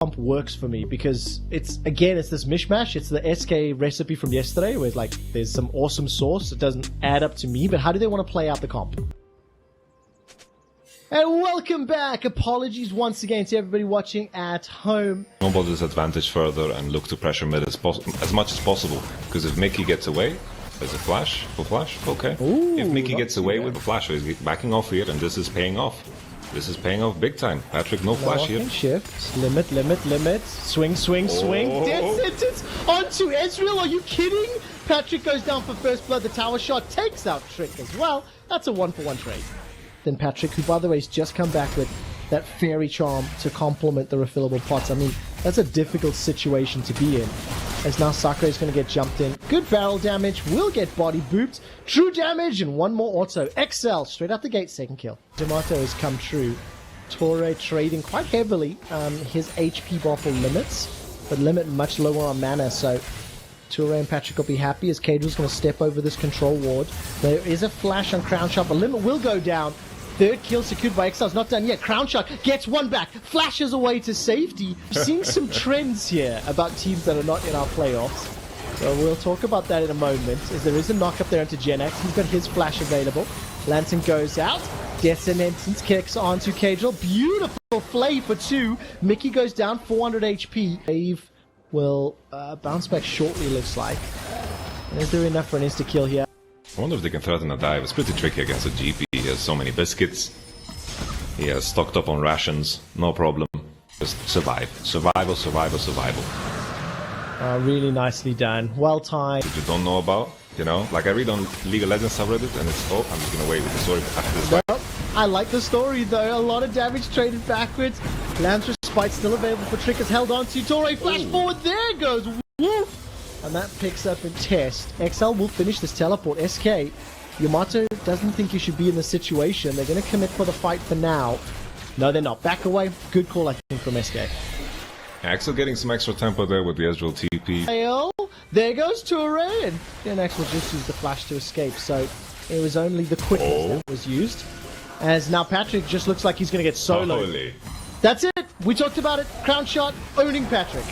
comp works for me because it's this mishmash. It's the SK recipe from yesterday where it's like there's some awesome sauce. It doesn't add up to me, but how do they want to play out the comp? And welcome back. Apologies once again to everybody watching at home. Snowball this advantage further and look to pressure mid as much as possible. Because if Mickey gets away, there's a flash. Full flash? Okay. Ooh, if Mickey gets away with the flash, he's backing off here, and this is paying off. This is paying off big time. Patrick, no flash here. Shift. Limit. Swing. Dead sentence onto Ezreal. Are you kidding? Patrick goes down for first blood. The tower shot takes out Trick as well. That's a 1-for-1 trade. Then Patrick, who by the way has just come back with that fairy charm to complement the refillable pots. I mean, that's a difficult situation to be in. As now Sakura is going to get jumped in. Good barrel damage, will get body booped. True damage and one more auto. XL, straight out the gate, second kill. D'Amato has come true. Torre trading quite heavily his HP bottle limits, but limit much lower on mana, so Torre and Patrick will be happy as Cagel's going to step over this control ward. There is a flash on Crown Shot, but limit will go down. Third kill secured by XL. It's not done yet. Crown Shot gets one back, flashes away to safety. Seeing some trends here about teams that are not in our playoffs. So we'll talk about that in a moment, as there is a knock up there into Gen X. He's got his flash available. Lantern goes out. Detonance kicks onto Cagel. Beautiful flay for 2. Mickey goes down, 400 HP. Dave will bounce back shortly, looks like. Is there enough for an insta-kill here? I wonder if they can threaten a dive. It's pretty tricky against a GP. He has so many biscuits. He has stocked up on rations. No problem. Just survive. Survival. Really nicely done. Well timed. That you don't know about, you know? Like I read on League of Legends subreddit and it's, oh, I'm just gonna wait with the story after this fight. Well, I like the story though. A lot of damage traded backwards. Lance Respite still available for Trick. Is held on to Torre. Flash forward. There goes. Woof. And that picks up in test. XL will finish this teleport. SK, Yamato doesn't think you should be in this situation. They're going to commit for the fight for now. No, they're not. Back away. Good call, I think, from SK. Axel getting some extra tempo there with the Ezreal TP. There goes Torre, and then Axel just used the flash to escape. So it was only the quickness that was used. As now Patrick just looks like he's going to get soloed. Holy. That's it. We talked about it. Crown Shot owning Patrick.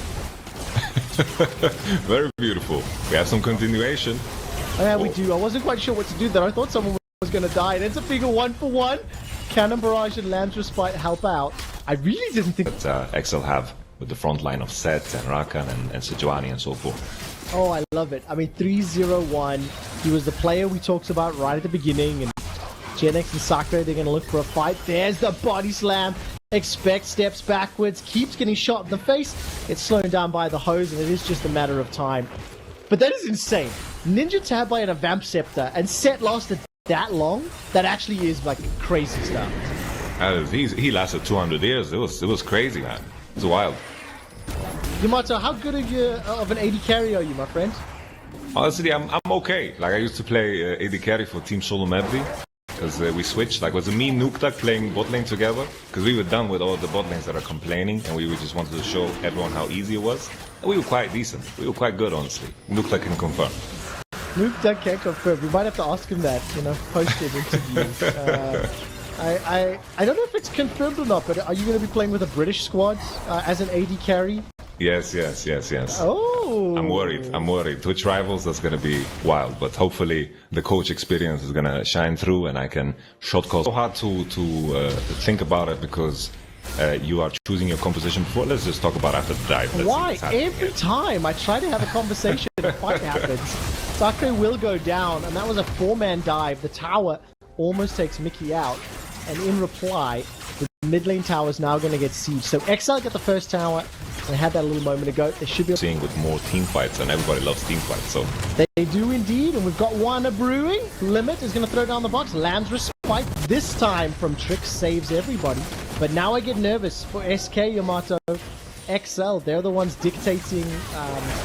Very beautiful. We have some continuation. Oh, yeah, we do. I wasn't quite sure what to do there. I thought someone was going to die. And it's a figure 1-for-1. Cannon Barrage and Lamb's Respite help out. I really didn't think that XL have with the front line of Set and Rakan and Sejuani and so forth. Oh, I love it. I mean, 3-0-1. He was the player we talked about right at the beginning. And Gen X and Sakura, they're going to look for a fight. There's the body slam. Expect steps backwards, keeps getting shot in the face. It's slowed down by the hose, and it is just a matter of time. But that is insane. Ninja Tab by a Vamp Scepter, and Set lasted that long? That actually is like crazy stuff. He lasted 200 years. It was crazy, man. It's wild. Yamato, how good of an AD carry are you, my friend? Honestly, I'm okay. Like I used to play AD carry for Team Solo Medley. Because we switched, like was it me and Nuktak playing bot lane together? Because we were done with all the bot lanes that are complaining and we just wanted to show everyone how easy it was. And we were quite decent. We were quite good, honestly. Nuktak can confirm. Nuktak can confirm. We might have to ask him that, post-it interview. I don't know if it's confirmed or not, but are you going to be playing with a British squad as an AD carry? Yes. Oh! I'm worried. Twitch Rivals, that's going to be wild. But hopefully the coach experience is going to shine through and I can shot call. It's so hard to think about it because you are choosing your composition before. Let's just talk about after the dive. Why? Every time I try to have a conversation, a fight happens. Sakura will go down, and that was a 4-man dive. The tower almost takes Mickey out. And in reply, the mid lane tower is now going to get sieged. So XL get the first tower, and had that a little moment ago. They should be seeing with more team fights, and everybody loves team fights. So they do indeed, and we've got one brewing. Limit is going to throw down the box. Lamb's Respite this time from Trick saves everybody. But now I get nervous for SK, Yamato, XL. They're the ones dictating,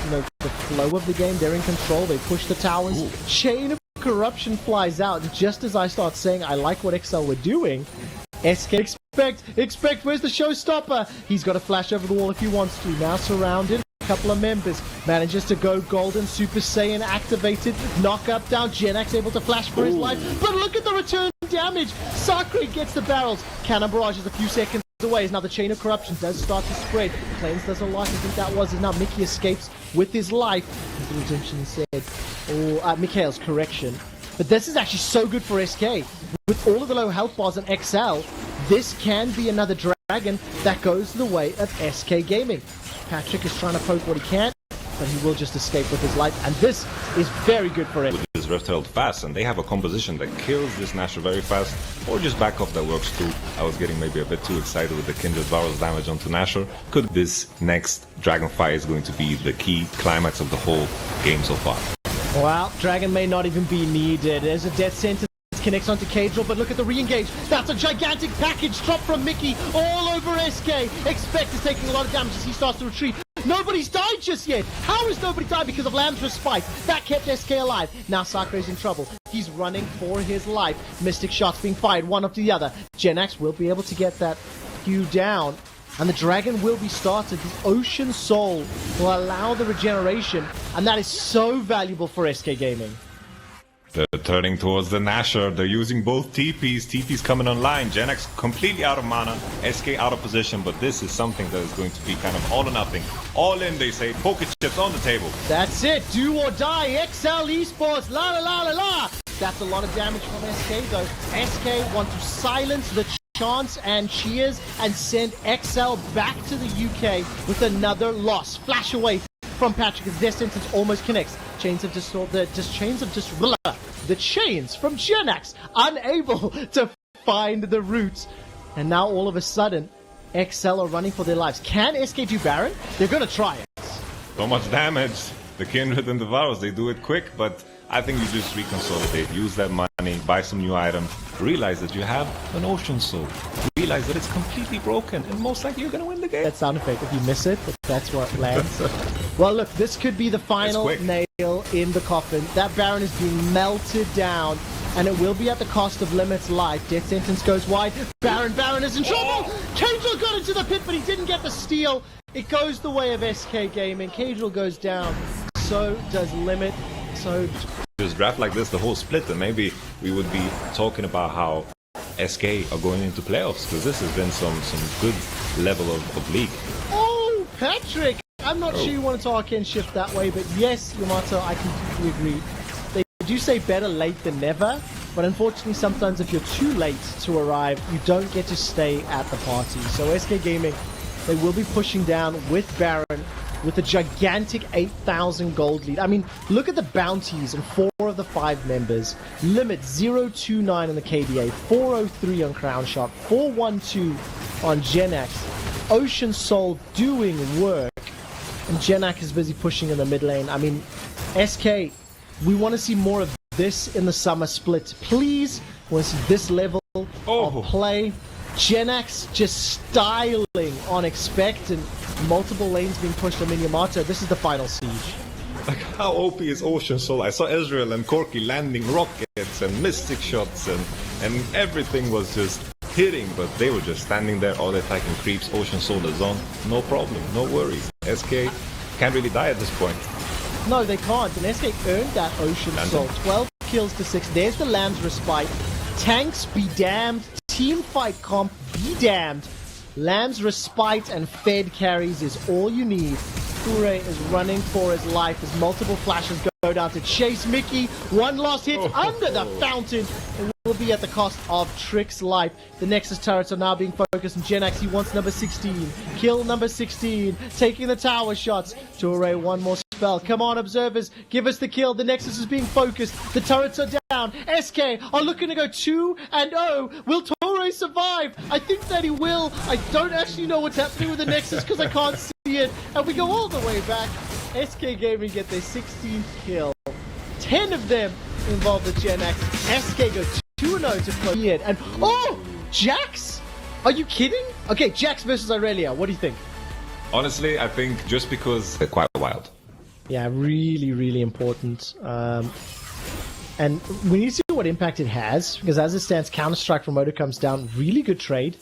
the flow of the game. They're in control. They push the towers. Ooh. Chain of Corruption flies out, and just as I start saying I like what XL were doing, SK expect, where's the showstopper? He's got a flash over the wall if he wants to. Now surrounded, a couple of members. Manages to go golden, Super Saiyan activated, knock up down, Gen X able to flash for his life. But look at the return damage. Sakura gets the barrels. Cannon Barrage is a few seconds away. Now the chain of corruption does start to spread. Claims does a lot. I think that was. Now Mickey escapes with his life. As the redemption said, or Mikhail's correction. But this is actually so good for SK. With all of the low health bars on XL, this can be another dragon that goes the way of SK Gaming. Patrick is trying to poke what he can, but he will just escape with his life, and this is very good for him. With this Rift Herald fast, and they have a composition that kills this Nashor very fast, or just back off that works too. I was getting maybe a bit too excited with the Kindred Varus damage onto Nashor. Could this next Dragon Fight is going to be the key climax of the whole game so far? Well, Dragon may not even be needed. There's a death sentence. Connects onto Cadril, but look at the re-engage. That's a gigantic package drop from Mickey all over SK. Expect is taking a lot of damage as he starts to retreat. Nobody's died just yet. How has nobody died? Because of Lamb's Respite. That kept SK alive. Now Sakre's in trouble. He's running for his life. Mystic shots being fired one after the other. Genax will be able to get that Q down. And the dragon will be started. The Ocean Soul will allow the regeneration. And that is so valuable for SK Gaming. They're turning towards the Nashor. They're using both TPs. TP's coming online. Genax completely out of mana. SK out of position. But this is something that is going to be kind of all or nothing. All in, they say. Poker chips on the table. That's it. Do or die. XL Esports. La la la la la. That's a lot of damage from SK though. SK want to silence the chants and cheers and send XL back to the UK with another loss. Flash away from Patrick as their sentence almost connects. Chains of the chains from Genax unable to find the route, and now all of a sudden XL are running for their lives. Can SK do Baron? They're gonna try it. So much damage. The Kindred and the Varus, they do it quick, but I think you just reconsolidate, use that money, buy some new items, realize that you have an Ocean Soul, realize that it's completely broken, and most likely you're gonna win the game. That sound effect, if you miss it, that's what lands. Well, look, this could be the final nail in the coffin. That Baron is being melted down, and it will be at the cost of Limit's life. Death sentence goes wide. Baron is in trouble! Cadril got into the pit, but he didn't get the steal. It goes the way of SK Gaming. Cadril goes down. So does Limit. So just draft like this, the whole split, and maybe we would be talking about how SK are going into playoffs, because this has been some good level of league. Oh, Patrick! I'm not sure you want to talk and shift that way, but yes, Yamato, I completely agree. They do say better late than never, but unfortunately sometimes if you're too late to arrive, you don't get to stay at the party. So SK Gaming, they will be pushing down with Baron with a gigantic 8,000 gold lead. I mean, look at the bounties on 4 of the 5 members. Limit 029 on the KDA, 403 on Crown Shot, 412 on Genax. Ocean Soul doing work. And Genax is busy pushing in the mid lane. I mean, SK, we want to see more of this in the summer split. Please, we want to see this level of play. Genax just styling on expect and multiple lanes being pushed on Yamato. This is the final siege. Like, how OP is Ocean Soul? I saw Ezreal and Corki landing rockets and mystic shots and everything was just hitting, but they were just standing there, all attacking creeps. Ocean Soul is on, no problem, no worries. SK can't really die at this point. No, they can't, and SK earned that Ocean Soul. 12 kills to 6. There's the Lamb's Respite. Tanks be damned. Team fight comp be damned. Lamb's Respite and Fed carries is all you need. Ure is running for his life as multiple flashes go down to chase Mickey. One last hit under the fountain. It will be at the cost of Trick's life. The Nexus turrets are now being focused on Genax. He wants number 16. Kill number 16. Taking the tower shots. Ture, one more spell. Come on, observers. Give us the kill. The Nexus is being focused. The turrets are down. SK are looking to go 2-0. Will Ture survive? I think that he will. I don't actually know what's happening with the Nexus because I can't see it. And we go all the way back. SK Gaming get their 16th kill. 10 of them involve the Genax. SK go 2-0 to play it. And oh! Jax? Are you kidding? Okay, Jax versus Irelia. What do you think? Honestly, I think just because they're quite wild. Yeah, really, really important. And we need to see what impact it has, because as it stands, Counter-Strike from Moto comes down. Really good trade.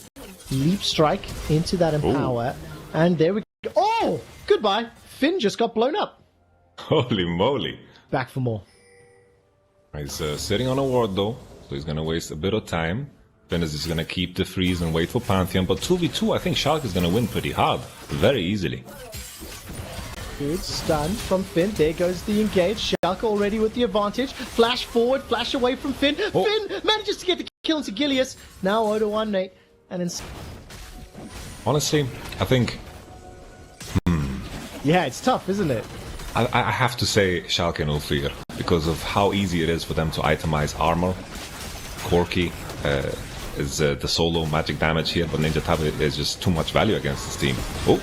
Leap Strike into that Empower. And there we go. Oh! Goodbye. Finn just got blown up. Holy moly. Back for more. He's sitting on a ward though, so he's gonna waste a bit of time. Finn is just going to keep the freeze and wait for Pantheon, but 2v2, I think Schalke is going to win pretty hard, very easily. Good stun from Finn. There goes the engage. Schalke already with the advantage. Flash forward, flash away from Finn. Oh. Finn manages to get the kill into Gilius. Now 0-1, mate. And then... Honestly, I think... Yeah, it's tough, isn't it? I have to say Schalke no fear, because of how easy it is for them to itemize armor. Corki is the solo magic damage here, but Ninja Tab is just too much value against this team. Oh,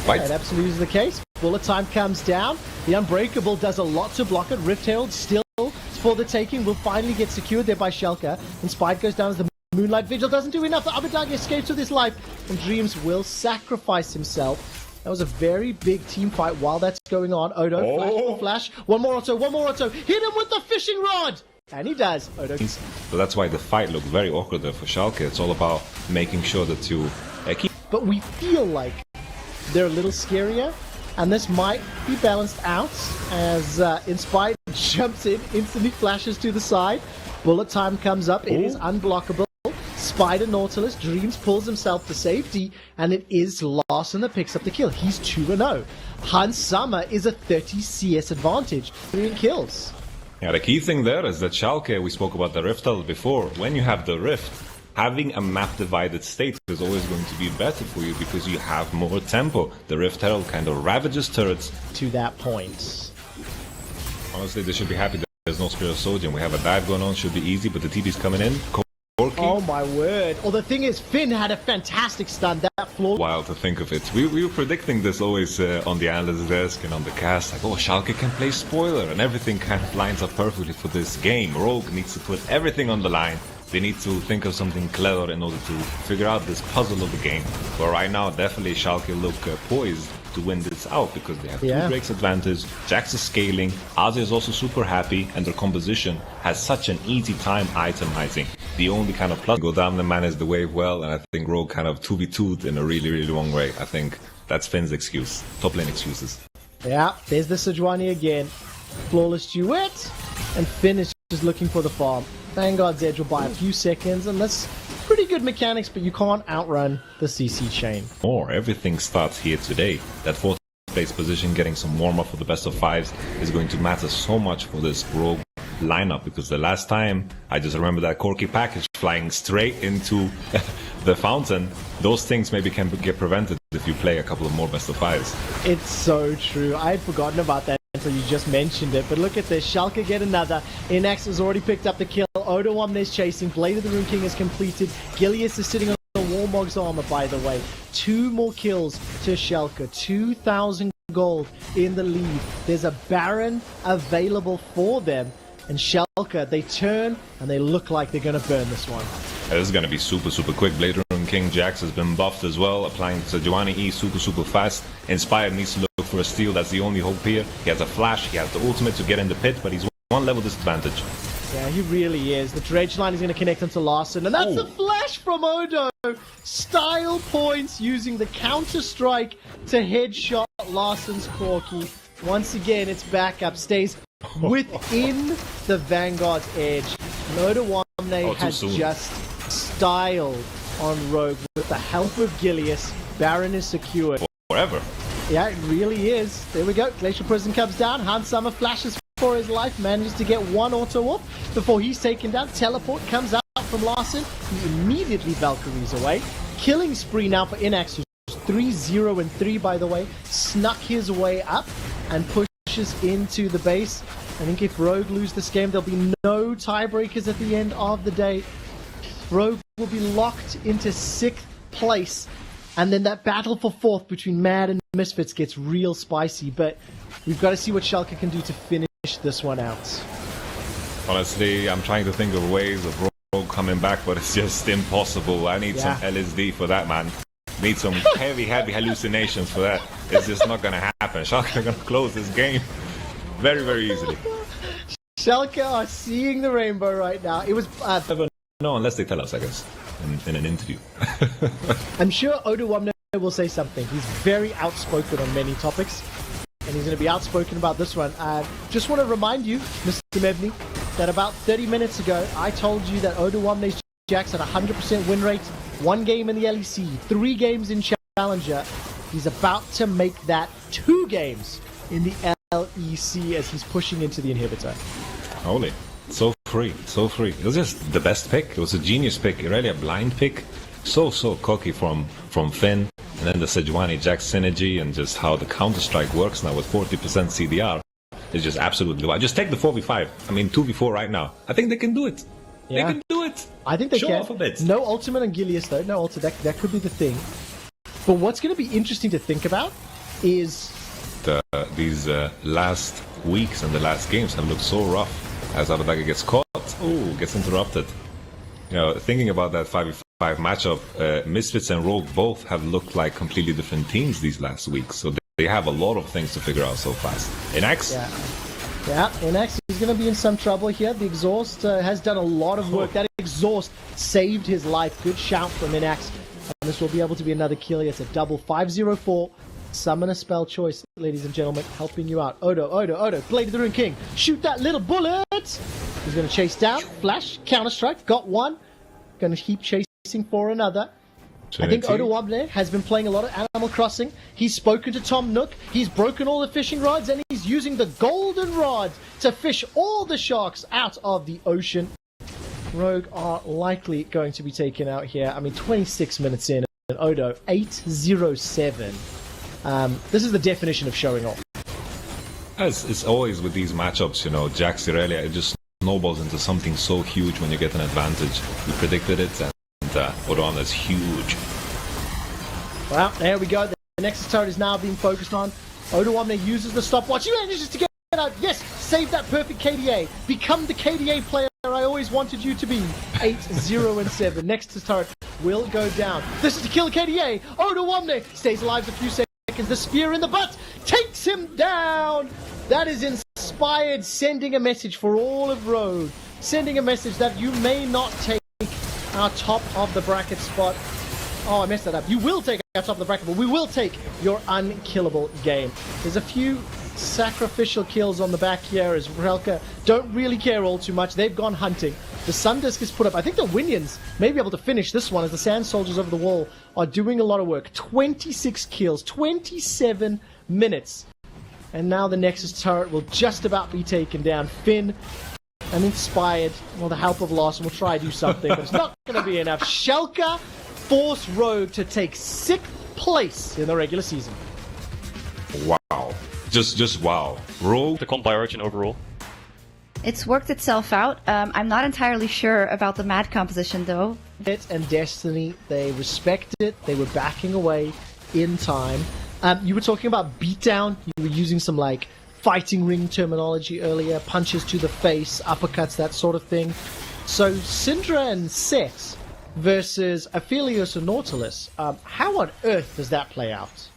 fight. That absolutely is the case. Bullet time comes down. The Unbreakable does a lot to block it. Rift Herald still for the taking. Will finally get secured there by Schalke. Inspired goes down as the Moonlight Vigil doesn't do enough. The Abadagi escapes with his life, and Dreams will sacrifice himself. That was a very big team fight while that's going on. Odo, flash. One more auto. Hit him with the fishing rod! And he does. Odo. So that's why the fight looked very awkward there for Schalke. It's all about making sure that you keep... But we feel like they're a little scarier, and this might be balanced out as Inspired jumps in, instantly flashes to the side. Bullet time comes up. It is unblockable. Spider Nautilus, Dreams pulls himself to safety, and it is Larson that picks up the kill. He's 2-0. Hans Summer is a 30 CS advantage, 3 kills. Yeah, the key thing there is that Schalke, we spoke about the Rift Herald before, when you have the Rift, having a map-divided state is always going to be better for you because you have more tempo. The Rift Herald kind of ravages turrets. To that point. Honestly, they should be happy that there's no Spirit of Sodium. We have a dive going on, should be easy, but the TP's coming in. Oh my word. Well, the thing is, Finn had a fantastic stun. That floor. Wild to think of it. We were predicting this always on the analyst desk and on the cast. Like, oh, Schalke can play spoiler, and everything kind of lines up perfectly for this game. Rogue needs to put everything on the line. They need to think of something clever in order to figure out this puzzle of the game. But right now, definitely Schalke look poised to win this out because they have 2 breaks advantage. Jax is scaling, Aze is also super happy, and their composition has such an easy time itemizing. The only kind of plus go down and manage the wave well, and I think Rogue kind of 2v2'd in a really, really long way. I think that's Finn's excuse. Top lane excuses. Yeah, there's the Sejuani again. Flawless duet, and Finn is just looking for the farm. Vanguard's Edge will buy a few seconds, and that's pretty good mechanics, but you can't outrun the CC chain. Everything starts here today. That 4th place position, getting some warm-up for the best of 5s is going to matter so much for this Rogue lineup, because the last time I just remember that Corki package flying straight into the fountain. Those things maybe can get prevented if you play a couple of more best of 5s. It's so true. I had forgotten about that until you just mentioned it, but look at this. Schalke get another. Inax has already picked up the kill. Odo Omnes chasing. Blade of the Rune King is completed. Gilius is sitting on the Warmog's armor, by the way. 2 more kills to Schalke. 2,000 gold in the lead. There's a Baron available for them. And Schalke, they turn and they look like they're going to burn this one. This is going to be super, super quick. Blade Rune King Jax has been buffed as well, applying Sejuani E super, super fast. Inspired needs to look for a steal. That's the only hope here. He has a flash, he has the ultimate to get in the pit, but he's 1 level disadvantage. Yeah, he really is. The dredge line is going to connect onto Larson, and that's a flash from Odo. Style points using the counter strike to headshot Larson's Corki. Once again, its backup stays within the Vanguard's edge. Odo Omne has just styled on Rogue with the help of Gilius. Baron is secured. Forever. Yeah, it really is. There we go. Glacial Prison comes down. Hans Summer flashes for his life, manages to get 1 auto off before he's taken down. Teleport comes out from Larson. He immediately Valkyries away. Killing spree now for Inax, who's 3-0-3 by the way. Snuck his way up and pushes into the base. I think if Rogue lose this game, there'll be no tiebreakers at the end of the day. Rogue will be locked into 6th place. And then that battle for 4th between Mad and Misfits gets real spicy. But we've got to see what Schalke can do to finish this one out. Honestly, I'm trying to think of ways of Rogue coming back, but it's just impossible. I need some LSD for that, man. Need some heavy hallucinations for that. It's just not going to happen. Schalke are going to close this game very, very easily. Schalke are seeing the rainbow right now. It was... No, unless they tell us, I guess, in an interview. I'm sure Odo Omne will say something. He's very outspoken on many topics, and he's going to be outspoken about this one. Just want to remind you, Mr. Mebney, that about 30 minutes ago, I told you that Odo Omne's Jax at 100% win rate, 1 game in the LEC, 3 games in Challenger. He's about to make that 2 games in the LEC as he's pushing into the inhibitor. Holy. So free, so free. It was just the best pick. It was a genius pick, really a blind pick. So cocky from Finn. And then the Sejuani Jax synergy and just how the Counter-Strike works now with 40% CDR is just absolutely wild. Just take the 4v5. I mean, 2v4 right now. I think they can do it. Yeah. They can do it. I think they Show can. off a bit. No ultimate on Gilius though. No ultimate. That could be the thing. But what's going to be interesting to think about is these last weeks and the last games have looked so rough as Abadaga gets caught. Ooh, gets interrupted. You know, thinking about that 5v5 matchup, Misfits and Rogue both have looked like completely different teams these last weeks. So they have a lot of things to figure out so fast. Inax? Yeah, Inax is going to be in some trouble here. The exhaust has done a lot of work. That exhaust saved his life. Good shout from Inax. And this will be able to be another kill. It's a double 504. Summon a spell choice, ladies and gentlemen, helping you out. Odo, Blade of the Rune King. Shoot that little bullet. He's going to chase down. Flash, Counter-Strike. Got one. Going to keep chasing for another. I think Odo Wable has been playing a lot of Animal Crossing. He's spoken to Tom Nook. He's broken all the fishing rods, and he's using the golden rod to fish all the sharks out of the ocean. Rogue are likely going to be taken out here. I mean, 26 minutes in, and Odo 807. This is the definition of showing off. As it's always with these matchups, you know, Jax Irelia, it just snowballs into something so huge when you get an advantage. We predicted it, and Odo is huge. Well, there we go. The Nexus turret is now being focused on. Odo uses the stopwatch. He manages to get out. Yes, save that perfect KDA. Become the KDA player I always wanted you to be. 8-0-7. Nexus turret will go down. This is to kill KDA. Odo stays alive for a few seconds. The spear in the butt takes him down. That is inspired, sending a message for all of Rogue. Sending a message that you may not take our top of the bracket spot. Oh, I messed that up. You will take our top of the bracket, but we will take your unkillable game. There's a few sacrificial kills on the back here as Relka don't really care all too much. They've gone hunting. The Sundisk is put up. I think the Winions may be able to finish this one as the Sand Soldiers over the wall are doing a lot of work. 26 kills, 27 minutes. And now the Nexus turret will just about be taken down. Finn and Inspired, well, the help of Loss, will try to do something, but it's not going to be enough. Schalke force Rogue to take 6th place in the regular season. Wow. Just wow. Rogue. The comp by Origin overall. It's worked itself out. I'm not entirely sure about the mad composition, though. It and Destiny, they respect it. They were backing away in time. You were talking about beatdown. You were using some, like, fighting ring terminology earlier. Punches to the face, uppercuts, that sort of thing. So, Syndra and Set versus Aphelios and Nautilus. How on earth does that play out?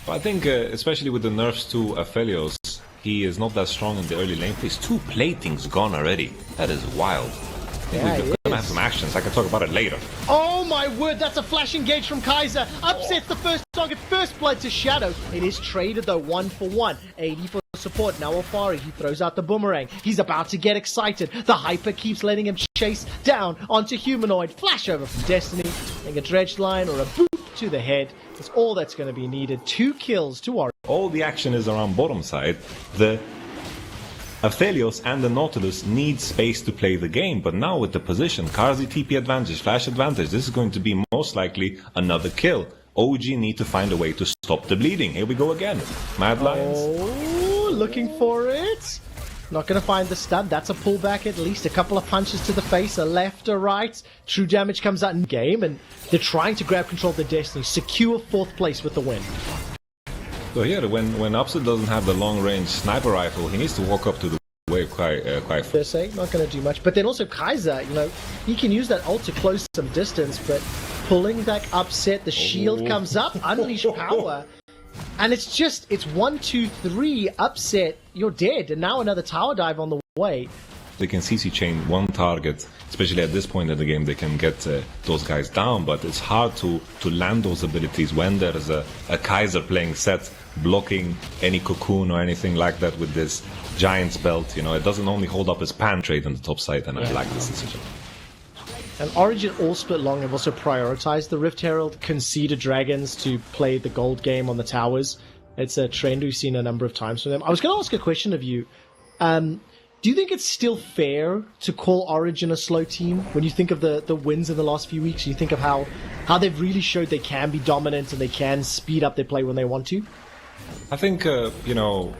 I think, especially with the nerfs to Aphelios, he is not that strong in the early lane phase. 2 platings gone already. That is wild. Yeah, We're gonna have some actions. I can talk about it later. Oh my word, that's a flash engage from Kaiser. Upsets the first target, first blood to Shadow. It is traded though, 1-for-1. 80 for support. Now Alfari, he throws out the boomerang. He's about to get excited. The Hyper keeps letting him chase down onto Humanoid. Flash over from Destiny. Like a dredge line or a boot to the head. That's all that's going to be needed. 2 kills to Warrior. All the action is around bottom side. The Aphelios and the Nautilus need space to play the game, but now with the position, Karzi TP advantage, flash advantage, this is going to be most likely another kill. OG need to find a way to stop the bleeding. Here we go again. Mad Lions. Oh, looking for it. Not going to find the stun. That's a pullback at least. A couple of punches to the face, a left, a right. True damage comes out in game, and they're trying to grab control of the Destiny. Secure 4th place with the win. So here, when Upset doesn't have the long-range sniper rifle, he needs to walk up to the wave quite They're saying not going to do much. But then also Kaiser, you know, he can use that ult to close some distance, but pulling back Upset, the shield comes up, unleash power. And it's 1, 2, 3, Upset, you're dead. And now another tower dive on the way. They can CC chain one target, especially at this point in the game, they can get those guys down, but it's hard to land those abilities when there's a Kaiser playing set, blocking any cocoon or anything like that with this Giant's belt. You know, it doesn't only hold up his pan trade on the top side, and I like this decision. And Origin all split long have also prioritized the Rift Herald, conceded dragons to play the gold game on the towers. It's a trend we've seen a number of times from them. I was going to ask a question of you. Do you think it's still fair to call Origin a slow team? When you think of the wins in the last few weeks, you think of how they've really showed they can be dominant and they can speed up their play when they want to? I think,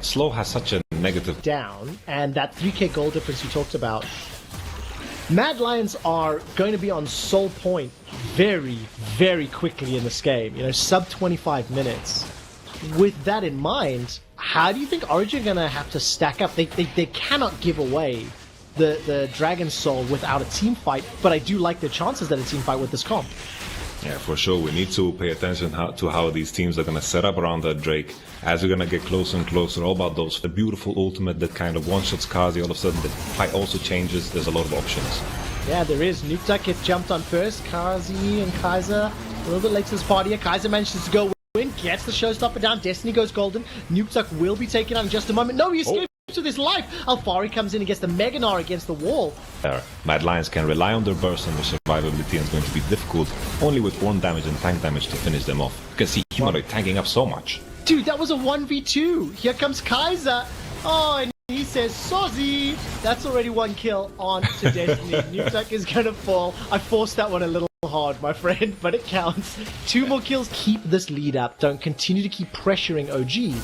slow has such a negative... Down, and that 3k goal difference you talked about. Mad Lions are going to be on sole point very, very quickly in this game. Sub 25 minutes. With that in mind, how do you think Origin are going to have to stack up? They cannot give away the Dragon Soul without a team fight, but I do like their chances at a team fight with this comp. Yeah, for sure. We need to pay attention to how these teams are going to set up around that Drake as we're going to get closer and closer. All about the beautiful ultimate that kind of one-shots Kazi. All of a sudden, the fight also changes. There's a lot of options. Yeah, there is. Nukeduck gets jumped on first. Kazi and Kaiser a little bit late to this party. Kaiser manages to go win, gets the showstopper down. Destiny goes golden. Nukeduck will be taken out in just a moment. No, he escapes with his life. Alfari comes in and gets the Mega Gnar against the wall. Mad Lions can rely on their burst and their survivability, and it's going to be difficult only with 1 damage and tank damage to finish them off. You can see Humanoid tanking up so much. Dude, that was a 1v2. Here comes Kaiser. Oh, and he says, Sozzy. That's already 1 kill on to Destiny. Nukeduck is going to fall. I forced that one a little hard, my friend, but it counts. 2 more kills. Keep this lead up. Don't continue to keep pressuring OG.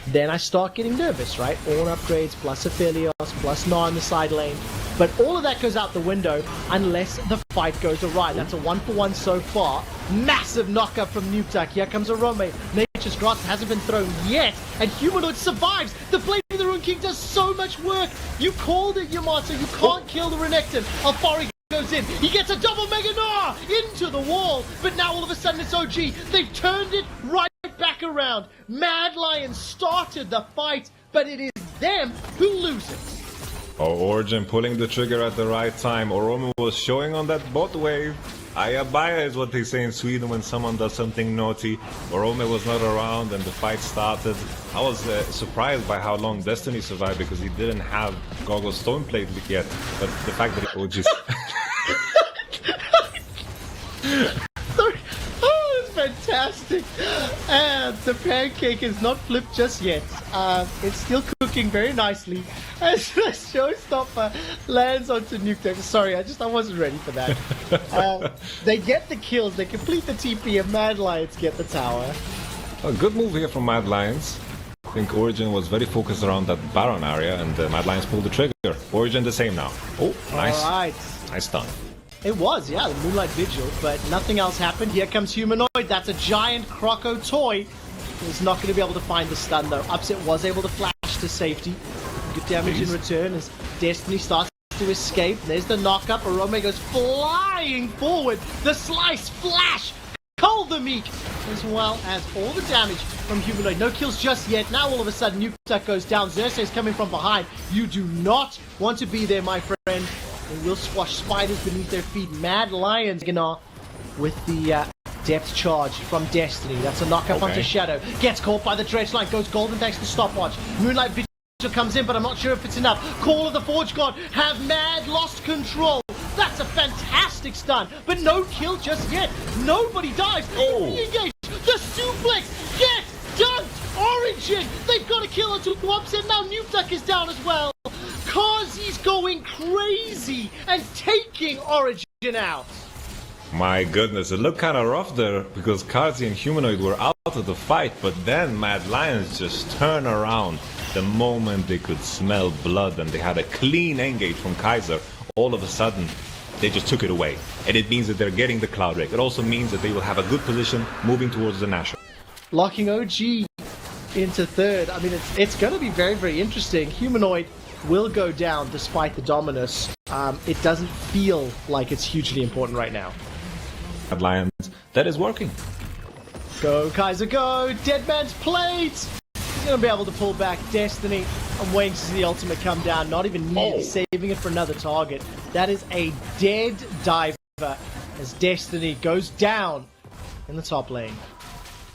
Then I start getting nervous, right? All upgrades, plus Aphelios, plus Gnar in the side lane. But all of that goes out the window unless the fight goes awry. That's a 1-for-1 so far. Massive knockup from Nukeduck. Here comes Arome. Nature's Grasp hasn't been thrown yet, and Humanoid survives. The Blade of the Rune King does so much work. You called it, Yamato. You can't kill the Renekton. Alfari goes in. He gets a double Mega Gnar into the wall. But now all of a sudden it's OG. They've turned it right back around. Mad Lions started the fight, but it is them who lose it. Origin pulling the trigger at the right time. Oromo was showing on that bot wave. Ayabaya is what they say in Sweden when someone does something naughty. Orome was not around and the fight started. I was surprised by how long Destiny survived because he didn't have Goggle's Stoneplate yet. But the fact that oh jeez. Oh, it's fantastic. And the pancake is not flipped just yet. It's still cooking very nicely. As the showstopper lands onto Nukeduck. Sorry, I wasn't ready for that. They get the kills, they complete the TP, and Mad Lions get the tower. A good move here from Mad Lions. I think Origin was very focused around that Baron area, and Mad Lions pulled the trigger. Origin the same now. Oh, nice. All right. Nice stun. It was, yeah, the Moonlight Vigil, but nothing else happened. Here comes Humanoid. That's a giant Croco toy. He's not going to be able to find the stun, though. Upset was able to flash to safety. Good damage in return as Destiny starts to escape. There's the knockup. Arome goes flying forward. The slice, flash, cull the meek, as well as all the damage from Humanoid. No kills just yet. Now all of a sudden Nukeduck goes down. Xerxes coming from behind. You do not want to be there, my friend. They will squash spiders beneath their feet. Mad Lions Gnar with the depth charge from Destiny. That's a knockup onto Shadow. Gets caught by the dredge line. Goes golden thanks to stopwatch. Moonlight Vigil comes in, but I'm not sure if it's enough. Call of the Forge God. Have Mad lost control? That's a fantastic stun, but no kill just yet. Nobody dives. Engage. The suplex. Get dunked. Origin. They've got a kill onto Upset. Now Nukeduck is down as well. Kazi's going crazy and taking Origin out. My goodness, it looked kind of rough there because Kazi and Humanoid were out of the fight, but then Mad Lions just turn around the moment they could smell blood and they had a clean engage from Kaiser. All of a sudden, they just took it away. And it means that they're getting the Cloud Rake. It also means that they will have a good position moving towards the National. Locking OG into third. I mean, it's going to be very, very interesting. Humanoid will go down despite the Dominus. It doesn't feel like it's hugely important right now. Mad Lions, that is working. Go, Kaiser, go! Dead Man's Plate! He's going to be able to pull back Destiny. I'm waiting to see the ultimate come down. Not even needed, saving it for another target. That is a dead diver as Destiny goes down in the top lane.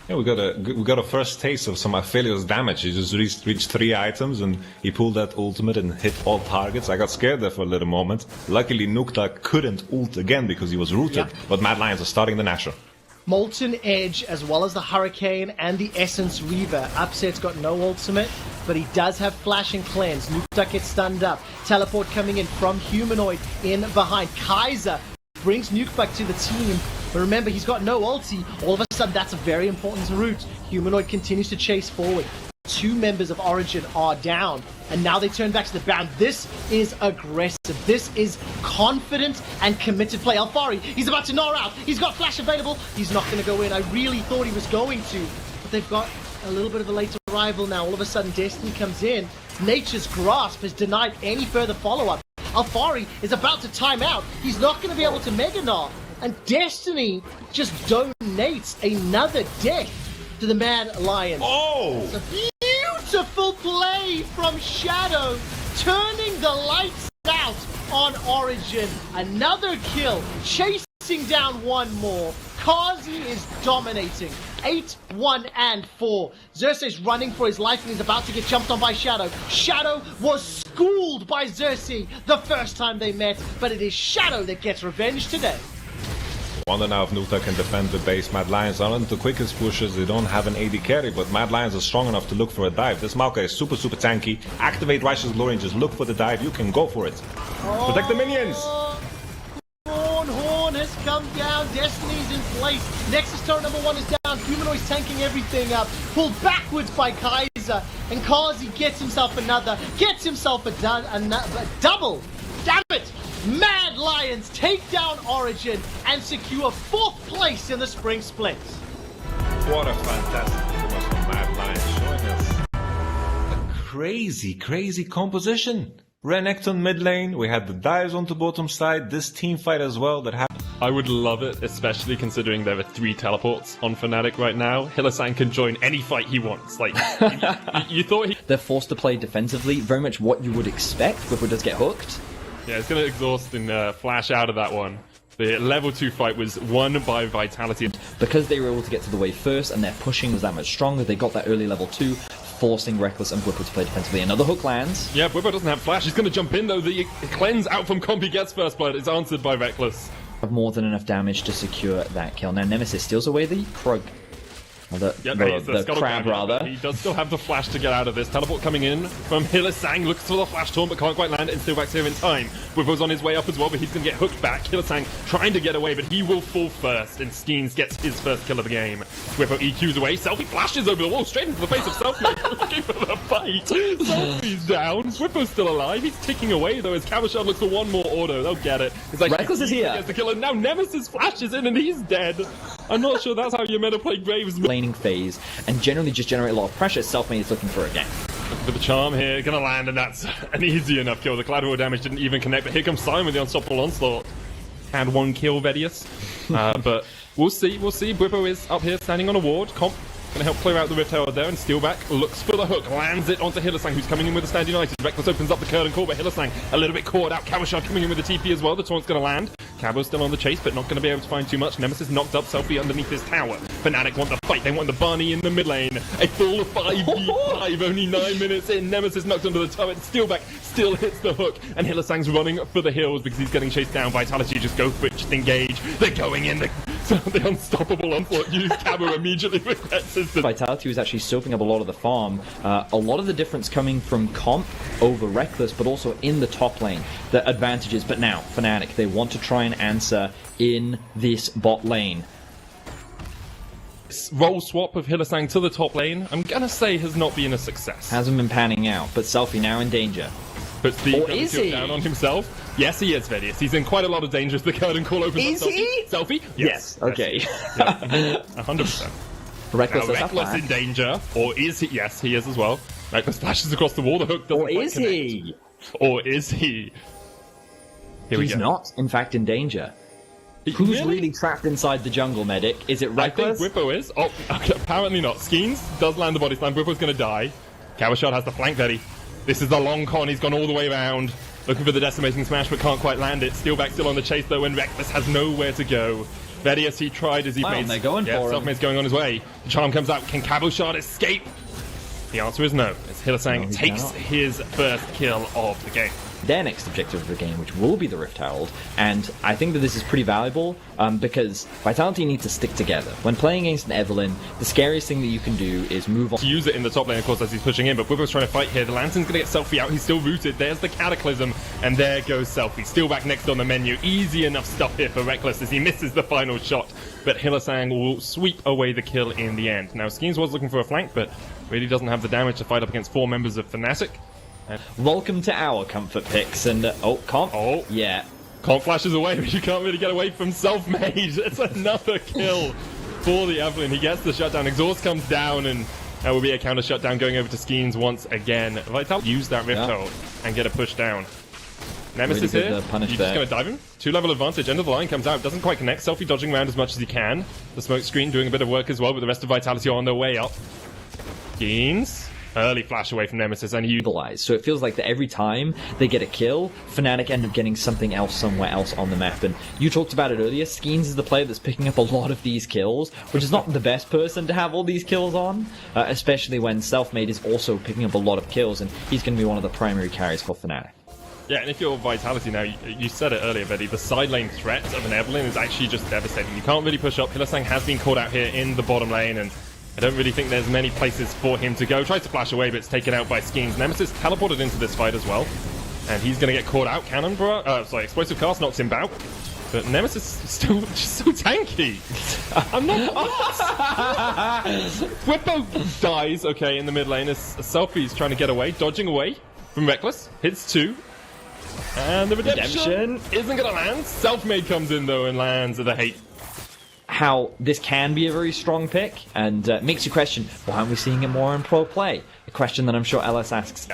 Yeah, we got a first taste of some Aphelios damage. He just reached 3 items and he pulled that ultimate and hit all targets. I got scared there for a little moment. Luckily, Nukta couldn't ult again because he was rooted. Yep. But Mad Lions are starting the Nasher. Molten Edge, as well as the Hurricane and the Essence Reaver. Upset's got no ultimate, but he does have Flash and Cleanse. Nukta gets stunned up. Teleport coming in from Humanoid in behind. Kaiser brings Nukebuck to the team. But remember, he's got no ulti. All of a sudden, that's a very important route. Humanoid continues to chase forward. 2 members of Origin are down. And now they turn back to the bound. This is aggressive. This is confident and committed play. Alfari, he's about to gnaw out. He's got Flash available. He's not going to go in. I really thought he was going to. But they've got a little bit of a late arrival now. All of a sudden, Destiny comes in. Nature's Grasp has denied any further follow-up. Alfari is about to time out. He's not going to be able to Mega Gnaw. And Destiny just donates another death to the Mad Lions. Oh! It's a beautiful play from Shadow, turning the lights out on Origin. Another kill, chasing down one more. Kazi is dominating. 8, 1, and 4. Xerxes running for his life and he's about to get jumped on by Shadow. Shadow was schooled by Xerxes the first time they met, but it is Shadow that gets revenge today. Wonder now if Nukta can defend the base. Mad Lions aren't the quickest pushers, they don't have an AD carry, but Mad Lions are strong enough to look for a dive. This Maokai is super tanky. Activate Righteous Glory and just look for the dive, you can go for it. Protect the minions! Horn has come down, Destiny's in place. Nexus turret number 1 is down, Humanoid's tanking everything up. Pulled backwards by Kaiser, and Kazi gets himself a double. Damn it! Mad Lions take down Origin and secure 4th place in the Spring Split. What a fantastic performance from Mad Lions, showing us a crazy composition. Renekton mid lane, we had the dives on the bottom side, this team fight as well that happened. I would love it, especially considering there are 3 teleports on Fnatic right now. Hylissang can join any fight he wants. Like, you thought he... They're forced to play defensively, very much what you would expect. Whippo does get hooked. Yeah, it's going to exhaust and flash out of that one. The level 2 fight was won by Vitality. Because they were able to get to the wave first and their pushing was that much stronger, they got that early level 2, forcing Reckless and Whippo to play defensively. Another hook lands. Yeah, Whippo doesn't have flash. He's going to jump in, though. The cleanse out from Combi gets first blood. It's answered by Reckless. Have more than enough damage to secure that kill. Now Nemesis steals away the Krug. The crab, rather. He does still have the flash to get out of this. Teleport coming in from Hylissang. Looks for the flash taunt, but can't quite land it. And still back here in time. Whippo's on his way up as well, but he's going to get hooked back. Hylissang trying to get away, but he will fall first. And Skeens gets his first kill of the game. Whippo EQs away. Selfie flashes over the wall, straight into the face of Selfie. Looking for the fight. Selfie's down. Whippo's still alive. He's ticking away, though, as Cabochard looks for one more auto. They'll get it. It's like Reckless is here. Gets the kill, and now Nemesis flashes in, and he's dead. I'm not sure that's how you're meant to play Graves. Laning phase and generally just generate a lot of pressure. Selfmade is looking for a game. Looking for the charm here, gonna land, and that's an easy enough kill. The collateral damage didn't even connect, but here comes Simon with the unstoppable onslaught. Had 1 kill, Vedius. But we'll see. Whippo is up here standing on a ward. Comp gonna help clear out the Rift Herald there, and Steelback looks for the hook, lands it onto Hylissang, who's coming in with a stand united. Reckless opens up the curtain call, but Hylissang a little bit caught out. Cabochard coming in with the TP as well. The taunt's gonna land. Cabo's still on the chase, but not going to be able to find too much. Nemesis knocked up, Selfie underneath his tower. Fnatic want the fight. They want the Barney in the mid lane. A full 5v5, only 9 minutes in. Nemesis knocked onto the turret. Steelback still hits the hook, and Hylissang's running for the hills because he's getting chased down. Vitality just go for it, just engage. They're going in. The unstoppable onslaught used. Cabo immediately regrets his... Vitality was actually soaking up a lot of the farm. A lot of the difference coming from Comp over Reckless, but also in the top lane. The advantages, but now Fnatic, they want to try and answer in this bot lane. This role swap of Hylissang to the top lane, I'm gonna say, has not been a success. Hasn't been panning out, but Selfie now in danger. Puts the Or is he? down on himself. Yes, he is, Vedius. He's in quite a lot of danger as the curtain call opens Is up. he? Selfie? Yes. Okay. Yeah. 100%. Reckless Now, does have Reckless flash. in danger, or is he? Yes, he is as well. Reckless flashes across the wall, the hook doesn't Or quite is connect. he? Or is he? Here we He's go. not, in fact, in danger. Who's really trapped inside the jungle, Medic? Is it Reckless? I think Whippo is. Oh, okay, apparently not. Skeens does land the body slam. Whippo's going to die. Cabochard has the flank ready. This is the long con. He's gone all the way around. Looking for the decimating smash, but can't quite land it. Steelback still on the chase, though, and Reckless has nowhere to go. Vedius, he tried as he Wow, made. they're going for him. Selfmade's going on his way. The charm comes out. Can Cabochard escape? The answer is no. As Hylissang he takes cannot. his first kill of the game. Their next objective of the game, which will be the Rift Herald, and I think that this is pretty valuable because Vitality need to stick together. When playing against an Evelynn, the scariest thing that you can do is move on. To use it in the top lane, of course, as he's pushing in, but Bwipo's trying to fight here. The Lantern's going to get Selfie out. He's still rooted. There's the Cataclysm, and there goes Selfie. Still back next on the menu. Easy enough stuff here for Reckless as he misses the final shot, but Hylissang will sweep away the kill in the end. Now, Skeens was looking for a flank, but really doesn't have the damage to fight up against 4 members of Fnatic. Welcome to our comfort picks, and Comp. Oh. Yeah. Comp flashes away, but you can't really get away from Selfmade. It's another kill for the Evelynn. He gets the shutdown. Exhaust comes down, and that will be a counter shutdown going over to Skeens once again. Vital use that Rift Herald and get a push down. Nemesis Really good, here. punish He's there. just going to dive him. 2-level advantage. End of the line comes out. Doesn't quite connect. Selfie dodging around as much as he can. The smoke screen doing a bit of work as well, but the rest of Vitality are on their way up. Skeens. Early flash away from Nemesis, and you. So it feels like that every time they get a kill, Fnatic end up getting something else somewhere else on the map. And you talked about it earlier, Skeens is the player that's picking up a lot of these kills, which is not the best person to have all these kills on, especially when Selfmade is also picking up a lot of kills, and he's going to be one of the primary carries for Fnatic. Yeah, and if you're Vitality now, you said it earlier, Betty, the side lane threat of an Evelynn is actually just devastating. You can't really push up. Hylissang has been caught out here in the bottom lane, and I don't really think there's many places for him to go. Tries to flash away, but it's taken out by Skeens. Nemesis teleported into this fight as well, and he's going to get caught out. Explosive Cast knocks him out, but Nemesis is still just so tanky. I'm not. Bwipo dies, okay, in the mid lane as Selfie's trying to get away, dodging away from Reckless. Hits 2. And the redemption isn't going to land. Selfmade comes in, though, and lands at the hate. How this can be a very strong pick, and makes you question, why aren't we seeing it more in pro play? A question that I'm sure LS asks.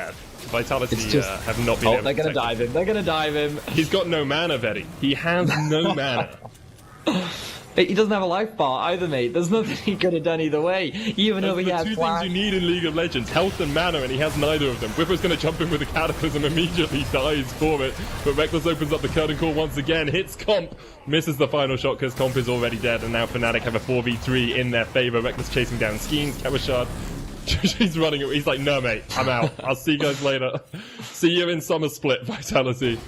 Vitality have not been able they're going to dive him. They're going to dive him. He's got no mana, Vetty. He has no mana. He doesn't have a life bar either, mate. There's nothing he could have done either way. Even though he the had two flash. things you need in League of Legends, health and mana, and he has neither of them. Whipper's going to jump in with a Cataclysm, immediately dies for it, but Reckless opens up the curtain call once again, hits Comp, misses the final shot because Comp is already dead, and now Fnatic have a 4v3 in their favor. Reckless chasing down Skeens, Cabochard. He's running it. He's like, no, mate, I'm out. I'll see you guys later. See you in Summer Split, Vitality.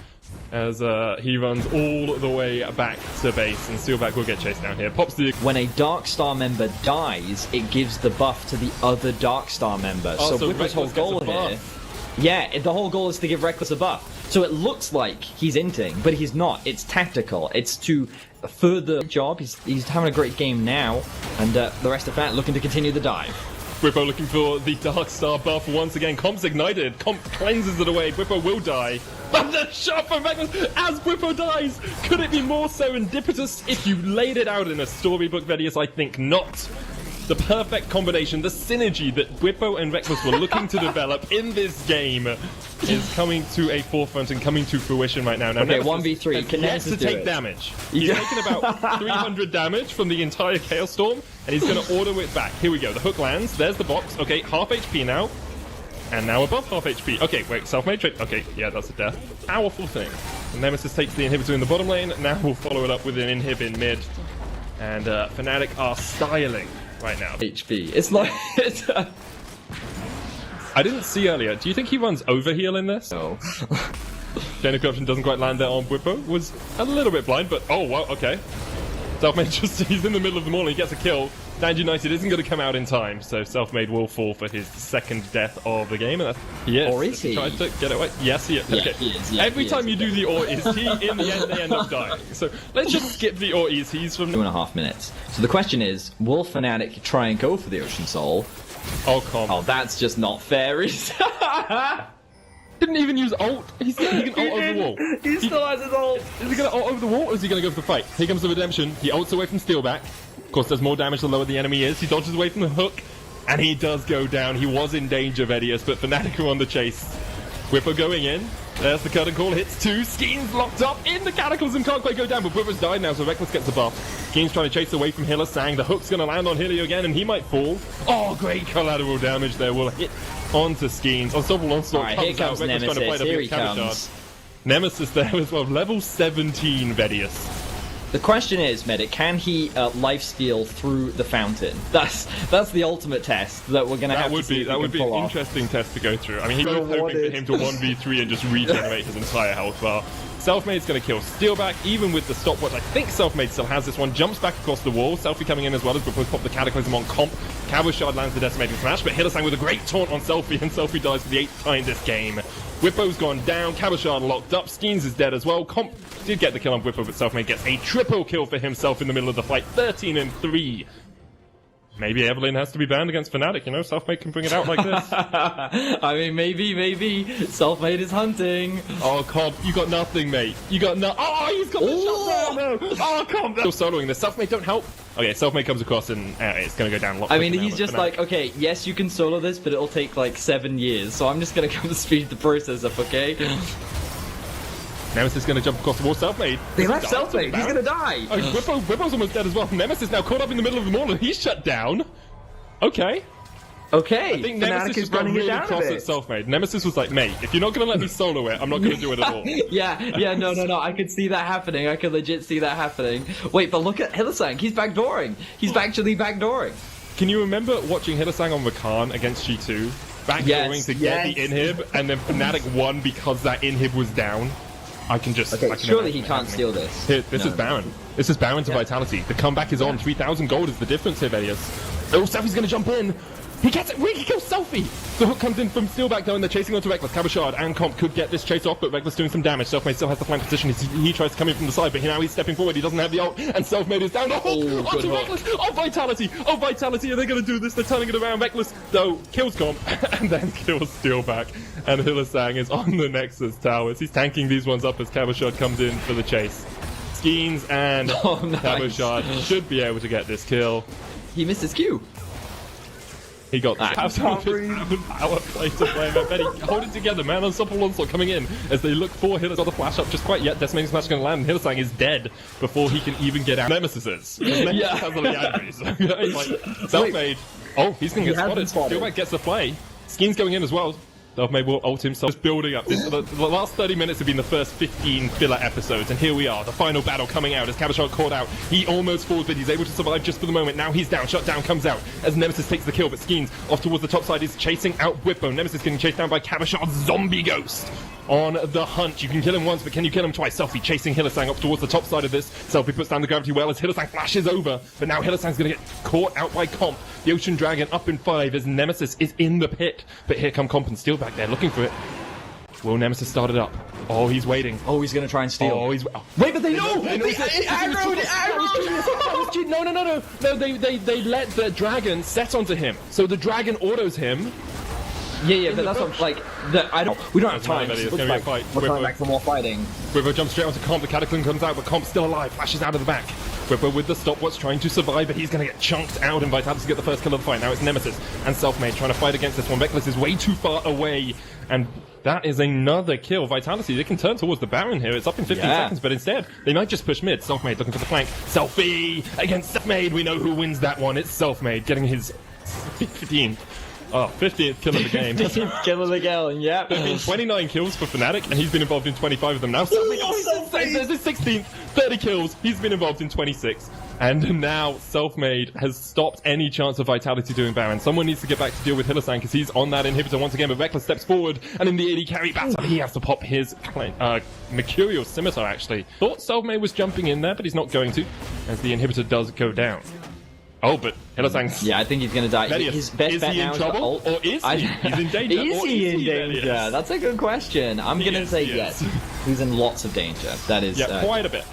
As he runs all the way back to base, and Steelback will get chased down here. Pops the... When a Darkstar member dies, it gives the buff to the other Darkstar member. Oh, so Whipper's whole Reckless gets a goal here... buff. Yeah, the whole goal is to give Reckless a buff. So it looks like he's inting, but he's not. It's tactical. It's to further job. He's having a great game now, and the rest of Fnatic looking to continue the dive. Bwipo looking for the Darkstar buff once again. Comp's ignited. Comp cleanses it away. Bwipo will die. But the shot from Reckless as Bwipo dies! Could it be more serendipitous if you laid it out in a storybook, Vedius? I think not. The perfect combination, the synergy that Bwipo and Reckless were looking to develop in this game is coming to a forefront and coming to fruition right now. Now Okay, Nemesis 1v3. has Can yet Nemesis to do take it? damage. He's taken about 300 damage from the entire Chaos Storm, and he's going to auto it back. Here we go. The hook lands. There's the box. Okay, half HP now. And now above half HP. Okay, wait, self-made trade. Okay, yeah, that's a death. Powerful thing. And Nemesis takes the inhibitor in the bottom lane. Now we'll follow it up with an inhib in mid. And Fnatic are styling right now. HP. It's like... I didn't see earlier. Do you think he runs overheal in this? No. Chain of Corruption doesn't quite land there on Bwipo. Was a little bit blind, but oh, wow, okay. Selfmade just, he's in the middle of them all and he gets a kill. Stand United isn't going to come out in time, so Selfmade will fall for his second death of the game. And that's, he is. Or is he? Tried to get away. Yes, he is. Yeah, Okay. he is. Yeah, Every he time is. you do the or is he, in the end they end up dying. So let's just skip the or is he's from... 2.5 minutes. So the question is, will Fnatic try and go for the Ocean Soul? Oh, come. Oh, that's just not fair. Didn't even use ult. He can ult over the wall. He still has his ult. Is he going to ult over the wall, or is he going to go for the fight? Here comes the redemption. He ults away from Steelback. Of course, does more damage the lower the enemy is. He dodges away from the hook, and he does go down. He was in danger, Vedius, but Fnatic are on the chase. Whipper going in. There's the curtain call. Hits 2. Skeens locked up in the Cataclysm. Can't quite go down, but Whipper's died now, so Reckless gets the buff. Skeens trying to chase away from Hylissang. The hook's going to land on Hilly again, and he might fall. Oh, great collateral damage there. Will hit onto Skeens. Unstoppable Onslaught Alright, comes here comes out. Reckless trying to Nemesis. fight up Here he against Cabochard. comes. Nemesis there as well. Level 17, Vedius. The question is, Medic, can he lifesteal through the fountain? That's the ultimate test that we're going to have to see. That would be an interesting test to go through. I mean, he was hoping for him to 1v3 and just regenerate his entire health bar. Selfmade's going to kill Steelback, even with the stopwatch. I think Selfmade still has this one. Jumps back across the wall. Selfie coming in as well as before pop the Cataclysm on Comp. Cowboy Shard lands the Decimating Smash, but Hillesang with a great taunt on Selfie, and Selfie dies for the 8th time this game. Whippo's gone down. Cowboy Shard locked up. Skeens is dead as well. Comp did get the kill on Whippo, but Selfmade gets a triple kill for himself in the middle of the fight. 13-3. Maybe Evelyn has to be banned against Fnatic, you know? Selfmade can bring it out like this. I mean, maybe. Selfmade is hunting. Oh, Comp, you got nothing, mate. You got no. Oh, he's got the shot down, no. Oh, Comp, still soloing this. Selfmade, don't help. Okay, Selfmade comes across and it's going to go down a lot. I mean, quicker he's now, just Fnatic. like, okay, yes, you can solo this, but it'll take like 7 years, so I'm just going to come speed the process up, okay? Nemesis is going to jump across the wall. Selfmade. They left Selfmade. He's going to die. Oh, Whippo's almost dead as well. Nemesis now caught up in the middle of the wall and he's shut down. Okay. Okay. I think Fnatic Nemesis is just got running it really down a cross at bit. Selfmade. Nemesis was like, mate, if you're not going to let me solo it, I'm not going to do it at all. Yeah, no, I could see that happening. I could legit see that happening. Wait, but look at Hillesang. He's backdooring. He's actually backdooring. Can you remember watching Hillesang on Rakan against G2? Backdooring Yes, to get the yes. inhib, and then Fnatic won because that inhib was down. I can Okay, surely he can't steal this. Here, this is Baron. This is Baron to Vitality. The comeback is on. 3,000 gold is the difference here, Vedius. Oh, Selfie's going to jump in. He gets it. Wait, he kills Selfie. The hook comes in from Steelback though, and they're chasing onto Reckless. Cabashard and Comp could get this chase off, but Reckless doing some damage. Selfmade still has the flank position. He tries to come in from the side, but now he's stepping forward. He doesn't have the ult, and Selfmade is down. Oh, onto good Reckless. Oh, Vitality. Oh, Vitality. Are they going to do this? They're turning it around. Reckless, though, kills Comp, and then kills Steelback. And Hillesang is on the Nexus towers. He's tanking these ones up as Cabashard comes in for the chase. Skeens and Nice. Cabashard should be able to get this kill. He missed his cue. He got the power play to play. Betty, hold it together, man. Unstoppable Onslaught coming in as they look for Hillesang. Got the flash up just quite yet. Decimating Smash going to land, and Hillesang is dead before he can even get out. Nemesis is. Nemesis has all the adversaries. Selfmade. Oh, he's going to get spotted. Steelback gets the play. Skeens going in as well. Selfmade will ult himself. Just building up. The last 30 minutes have been the first 15 filler episodes, and here we are, the final battle coming out as Cabashard caught out. He almost falls, but he's able to survive just for the moment. Now he's down. Shutdown comes out as Nemesis takes the kill, but Skeens off towards the top side is chasing out Whippo. Nemesis getting chased down by Cabashard's zombie ghost. On the hunt. You can kill him once, but can you kill him twice? Selfie chasing Hillesang up towards the top side of this. Selfie puts down the gravity well as Hillesang flashes over, but now Hillesang's going to get caught out by Comp. The Ocean Dragon up in 5 as Nemesis is in the pit, but here come Comp and Steelback there looking for it. Will Nemesis start it up? Oh, he's waiting. Oh, he's going to try and steal. Oh, he's... Wait, but they know! They aggroed it! No, they let the dragon set onto him. So the dragon autos him. Yeah, but that's what, like, we don't have time. It's going to be a fight. We're coming back for more fighting. Whippo jumps straight onto Comp, the Cataclysm comes out, but Comp's still alive, flashes out of the back. Whippo with the stopwatch trying to survive, but he's going to get chunked out and Vitality to get the first kill of the fight. Now it's Nemesis and Selfmade trying to fight against this one. Reckless is way too far away, and that is another kill. Vitality, they can turn towards the Baron here. It's up in 15 seconds, but instead, they might just push mid. Selfmade looking for the flank. Selfie against Selfmade. We know who wins that one. It's Selfmade getting his 15th kill of the game. 15th kill of the game, yeah. 29 kills for Fnatic, and he's been involved in 25 of them now. There's his 16th, 30 kills. He's been involved in 26. And now Selfmade has stopped any chance of Vitality doing Baron. Someone needs to get back to deal with Hillesang because he's on that inhibitor once again, but Reckless steps forward, and in the AD carry battle, he has to pop his Mercurial Scimitar, actually. Thought Selfmade was jumping in there, but he's not going to, as the inhibitor does go down. Oh, but Hillesang's... Yeah, I think he's going to die. His best bet now is the ult. Or is he? He's in danger. Is he in danger? That's a good question. I'm going to say yes. He's in lots of danger. That is... Yeah, quite a bit.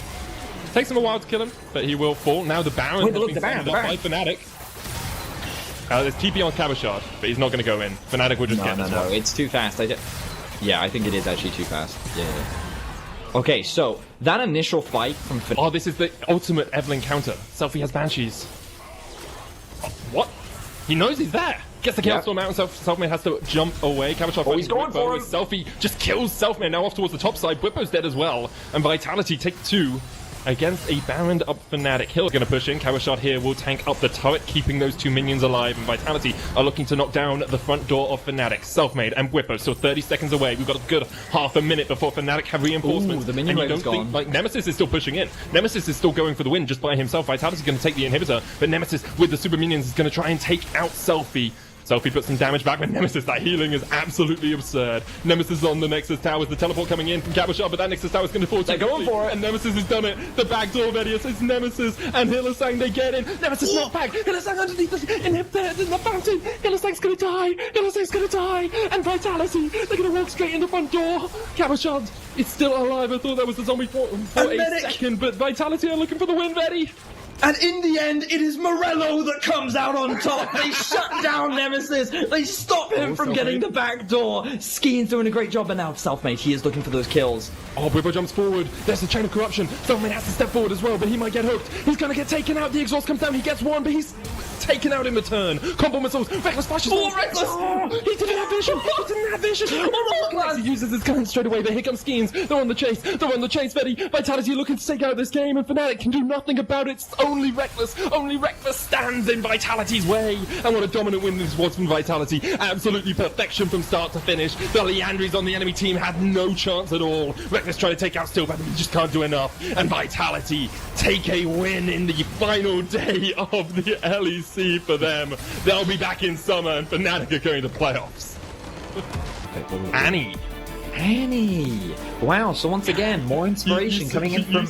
Takes him a while to kill him, but he will fall. Now the Baron has been summoned up by Fnatic. There's TP on Cabashard, but he's not going to go in. Fnatic will just get this one. No, it's too fast. Yeah, I think it is actually too fast. Yeah. Okay, so that initial fight from Fnatic... Oh, this is the ultimate Evelyn counter. Selfie has Banshees. What? He knows he's there. Gets the kill storm out, and Selfmade has to jump away. Cabashard he's going for him. Selfie just kills Selfmade. Now off towards the top side. Whippo's dead as well. And Vitality take 2. against a Baron up Fnatic. Hill going to push in. Kawashot here will tank up the turret, keeping those two minions alive. And Vitality are looking to knock down the front door of Fnatic. Selfmade and Whippo still 30 seconds away. We've got a good half a minute before Fnatic have reinforcements. Ooh, the minion and you wave don't is think, gone. like, Nemesis is still pushing in. Nemesis is still going for the win just by himself. Vitality's going to take the inhibitor, but Nemesis with the super minions is going to try and take out Selfie. Selfie puts some damage back, but Nemesis, that healing is absolutely absurd. Nemesis on the Nexus Towers, the teleport coming in from Kabashar, but that Nexus Tower is going to fall. They're going for it. And Nemesis has done it. The backdoor Vedius is Nemesis, and Hillisang, they get in. Nemesis not back. Hillisang underneath the inhibitor in the fountain. Hillisang's going to die. Hillisang's going to die. And Vitality, they're going to walk straight in the front door. Kabashar is still alive. I thought that was the zombie for a second, but Vitality are looking for the win, Vedi. And in the end, it is Morello that comes out on top. They shut down Nemesis. They stop him from getting the back door. Skeen's doing a great job, but now Selfmade, he is looking for those kills. Oh, Whippo jumps forward. There's a chain of corruption. Selfmade has to step forward as well, but he might get hooked. He's going to get taken out. The exhaust comes down. He gets one, but he's taken out in return. Combo missiles. Reckless flashes. Oh, Reckless! Oh, he didn't have vision. He didn't have vision. Oh, no, he uses his gun straight away, but here comes Skeens. They're on the chase. They're on the chase, Vedi. Vitality looking to take out this game, and Fnatic can do nothing about it. It's only Reckless. Only Reckless stands in Vitality's way. And what a dominant win this was from Vitality. Absolutely perfection from start to finish. The Leandries on the enemy team had no chance at all. Reckless trying to take out Steel, but he just can't do enough. And Vitality take a win in the final day of the LEC for them. They'll be back in summer, and Fnatic are going to playoffs. Annie. Wow, so once again, more inspiration coming in from...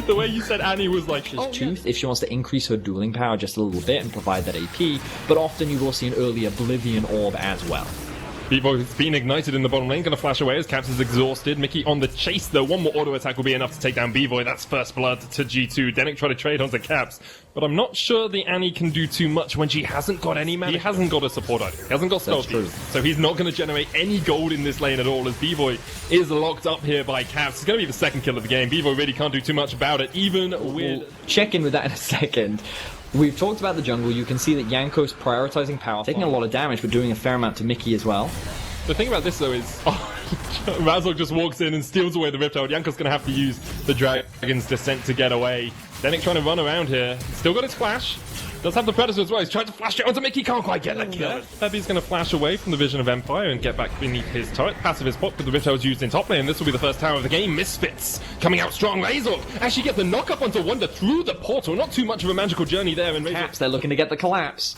The way you said Annie was like... Tooth, if she wants to increase her dueling power just a little bit and provide that AP, but often you will see an early Oblivion Orb as well. Bevo has been ignited in the bottom lane, going to flash away as Caps is exhausted. Mickey on the chase though, one more auto attack will be enough to take down Bevoy. That's first blood to G2. Denick try to trade onto Caps, but I'm not sure the Annie can do too much when she hasn't got any mana. He hasn't got a support item. He hasn't got stealthy, so he's not going to generate any gold in this lane at all as Bevoy is locked up here by Caps. It's going to be the second kill of the game. Bevoy really can't do too much about it, even with... We'll check in with that in a second. We've talked about the jungle. You can see that Yanko's prioritizing power, taking a lot of damage, but doing a fair amount to Mickey as well. The thing about this though is, Razork just walks in and steals away the Rift Herald. Yanko's going to have to use the Dragon's Descent to get away. Denick trying to run around here. Still got his flash. Does have the Predator as well. He's trying to flash it onto Mickey. Can't quite get the kill. Pepe's going to flash away from the Vision of Empire and get back beneath his turret. Passive is pop, but the Rift Herald's used in top lane. This will be the first tower of the game. Misfits coming out strong. Razork actually gets the knock up onto Wonder through the portal. Not too much of a magical journey there. And Caps, they're looking to get the collapse.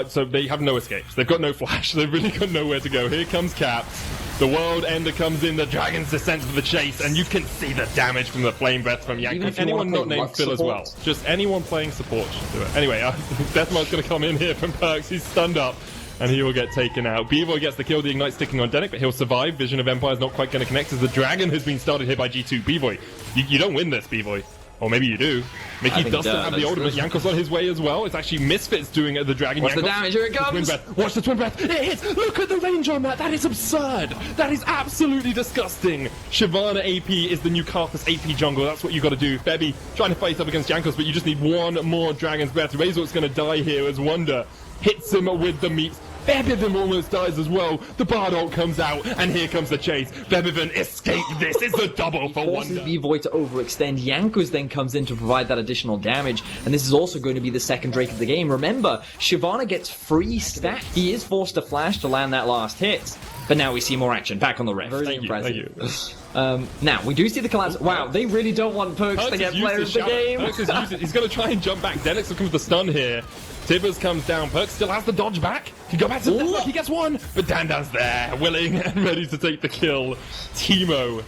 So they have no escapes. They've got no flash. They've really got nowhere to go. Here comes Caps. The World Ender comes in. The Dragon's Descent for the chase. And you can see the damage from the Flame Breath from Yanko. Anyone not named Phil as well. Just anyone playing support should do it. Anyway, Deathmark's going to come in here from Perks. He's stunned up. And he will get taken out. Bevoy gets the kill. The Ignite sticking on Denick, but he'll survive. Vision of Empire is not quite going to connect as the Dragon has been started here by G2. Bevoy, you don't win this, Bevoy. Or maybe you do. Mickey doesn't have the ultimate. Yanko's on his way as well. It's actually Misfits doing the Dragon. Watch the damage, here it comes! Watch the Twin Breath. It hits! Look at the range on that! That is absurd! That is absolutely disgusting! Shyvana AP is the new Karthus AP jungle. That's what you got to do. Bebby trying to face up against Jankos, but you just need one more Dragon's Breath. Razor's going to die here as Wonder hits him with the meat. Bebivin almost dies as well. The Bard ult comes out, and here comes the chase. Bebivin escaped this. It's a double for Wonder. Wonder. Bevoy to overextend. Yankos then comes in to provide that additional damage, and this is also going to be the second Drake of the game. Remember, Shyvana gets free stat. He is forced to flash to land that last hit. But now we see more action. Back on the Rift. Very impressive. Thank you. Now, we do see the collapse. Wow, they really don't want Perks to get player of the game. Perks is used it. He's going to try and jump back. Denick's looking for the stun here. Tibbers comes down. Perks still has the dodge back. He go back to the Deathmark. He gets one. But Dandan's there, willing and ready to take the kill. Teemo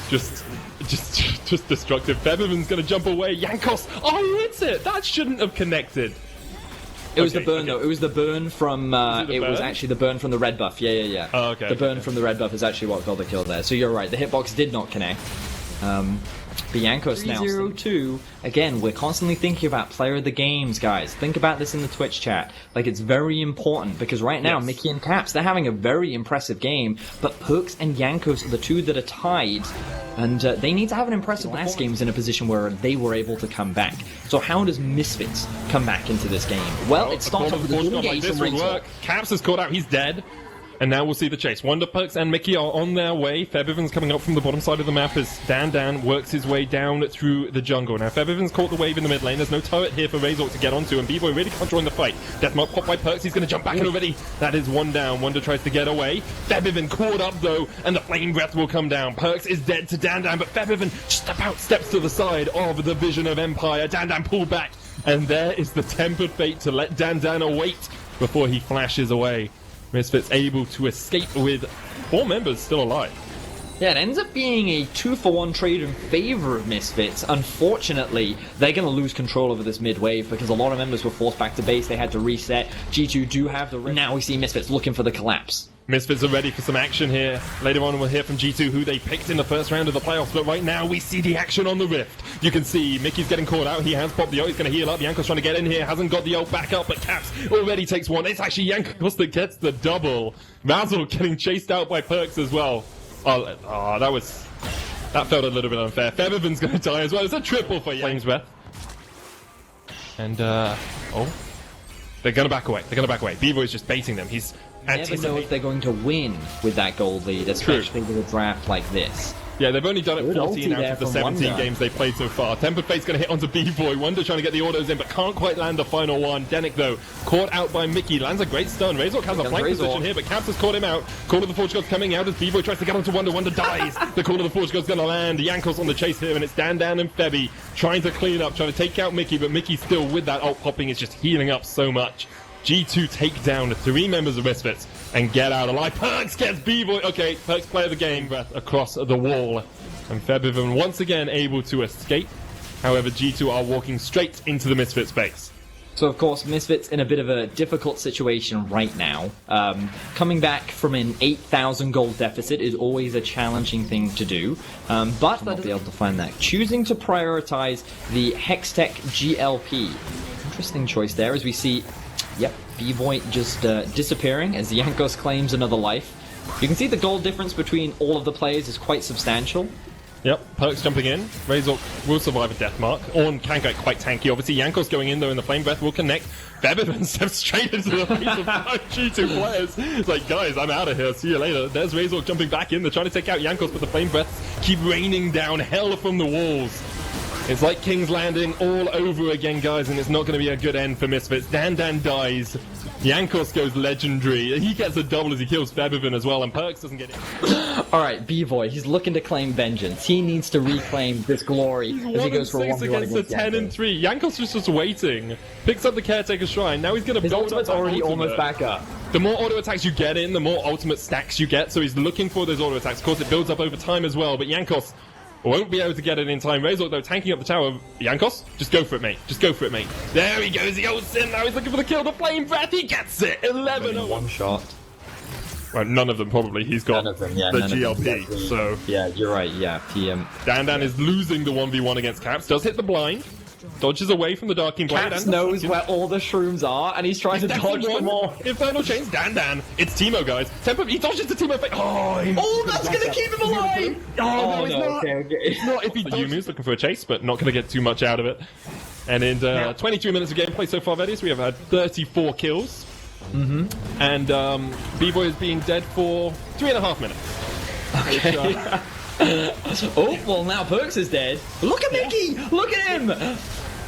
just destructive. Bebevin's going to jump away. Yankos. Oh, he hits it. That shouldn't have connected. It was the burn, though. It was the burn from... it was actually the burn from the red buff. Yeah. Oh, okay. The burn from the red buff is actually what got the kill there. So you're right. The hitbox did not connect. Biancos now 3-0-2. Again, we're constantly thinking about player of the games, guys. Think about this in the Twitch chat. Like, it's very important because right now, Mickey and Caps, they're having a very impressive game, but Perks and Yankos are the two that are tied, and they need to have an impressive last games in a position where they were able to come back. So how does Misfits come back into this game? Well, it starts off with the engagement. Caps is caught out. He's dead. And now we'll see the chase. Wonder, Perks, and Mickey are on their way. Febiven's coming up from the bottom side of the map as Dan works his way down through the jungle. Now, Febiven's caught the wave in the mid lane. There's no turret here for Razork to get onto, and B-Boy really can't join the fight. Deathmark popped by Perks. He's going to jump back in already. That is one down. Wonder tries to get away. Febiven caught up, though, and the Flame Breath will come down. Perks is dead to Dan, but Febiven just about steps to the side of the Vision of Empire. Dan pulled back, and there is the Tempered Fate to let Dan await before he flashes away. Misfits able to escape with 4 members still alive. Yeah, it ends up being a 2-for-1 trade in favor of Misfits. Unfortunately, they're going to lose control over this mid wave because a lot of members were forced back to base. They had to reset. G2 do have the... Now we see Misfits looking for the collapse. Misfits are ready for some action here. Later on we'll hear from G2 who they picked in the first round of the playoffs, but right now we see the action on the Rift. You can see Mickey's getting caught out. He has popped the ult. He's going to heal up. Yanko's trying to get in here. Hasn't got the ult back up, but Caps already takes one. It's actually Yankos that gets the double. Razzle getting chased out by Perks as well. Oh, that felt a little bit unfair. Febiven's going to die as well. It's a triple for Flames Breath. And, they're going to back away. B-Boy's just baiting them. He's never know if they're going to win with that gold lead, especially with a draft like this. Yeah, they've only done it 14 out of the 17 games they've played so far. Tempered Fate's going to hit onto B-Boy. Wonder trying to get the autos in, but can't quite land the final one. Denick, though, caught out by Mickey. Lands a great stun. Razork has a flank position here, but Caps has caught him out. Call of the Forge God's coming out as B-Boy tries to get onto Wonder. Wonder dies. The Call of the Forge God's going to land. Yankos on the chase here, and it's Dan and Febby trying to clean up, trying to take out Mickey, but Mickey still with that ult popping is just healing up so much. G2 take down 3 members of Misfits and get out alive. Perks gets B-Boy. Okay, Perks player of the game, Breath across the wall. And Febiven once again able to escape. However, G2 are walking straight into the Misfits base. So, of course, Misfits in a bit of a difficult situation right now. Coming back from an 8,000 gold deficit is always a challenging thing to do. But they'll be able to find that. Choosing to prioritize the Hextech GLP. Interesting choice there as we see, yep, B-Boy just disappearing as Yankos claims another life. You can see the gold difference between all of the players is quite substantial. Yep, Perks jumping in. Razork will survive a death mark. Ornn can get quite tanky. Obviously, Yankos going in, though, and the Flame Breath will connect. Febiven steps straight into the face of 5 G2 players. It's like, guys, I'm out of here. See you later. There's Razork jumping back in. They're trying to take out Yankos, but the Flame Breaths keep raining down hell from the walls. It's like King's Landing all over again, guys, and it's not going to be a good end for Misfits. Dan dies. Yankos goes legendary. He gets a double as he kills Febiven as well, and Perks doesn't get it. Alright, B-Boy, he's looking to claim vengeance. He needs to reclaim this glory as he goes for 1-6 against the 10-3. Yankos is just waiting. Picks up the Caretaker Shrine. Now he's going to build up. His ultimate's already almost back up. The more auto attacks you get in, the more ultimate stacks you get, so he's looking for those auto attacks. Of course, it builds up over time as well, but Yankos won't be able to get it in time. Razork, though, tanking up the tower. Yankos, just go for it, mate. Just go for it, mate. There he goes. He ults in. Now he's looking for the kill. The Flame Breath. He gets it. 11. One shot. Well, none of them, probably. He's got the GLP, so... Yeah, you're right. Yeah, PM. Dan is losing the 1v1 against Caps. Does hit the blind. Dodges away from the Darking Blade. Caps knows where all the shrooms are, and he's trying to dodge them all. Infernal Chains, Dan. It's Teemo, guys. Tempo, he dodges the Teemo. Oh, that's going to keep him alive! Oh, no, okay. It's not if he Yumu's looking for a chase, but not going to get too much out of it. And in 23 minutes of gameplay so far, Vedis, we have had 34 kills. And B-Boy is being dead for 3.5 minutes. Okay. Oh, well, now Perks is dead. Look at Mickey! Look at him!